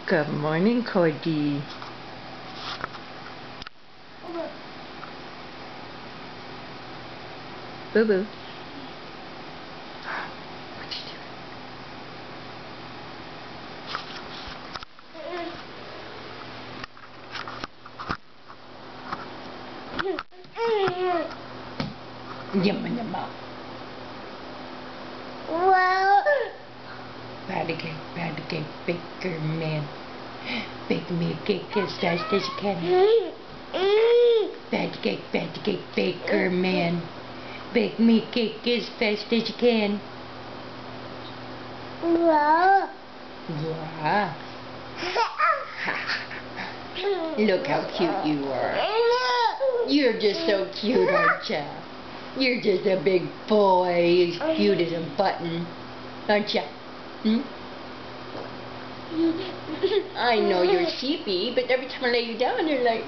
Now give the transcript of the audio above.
Good morning, Cody. Boo boo. What you doing? Yum in your mouth. Well, Patty cake, baker man. Bake me a cake as fast as you can. Patty cake, baker man. Bake me a cake as fast as you can. well. Wow. Look how cute you are. You're just so cute, aren't you? You're just a big boy, as cute as a button, aren't you? Hmm? I know you're sleepy, but every time I lay you down, you're like...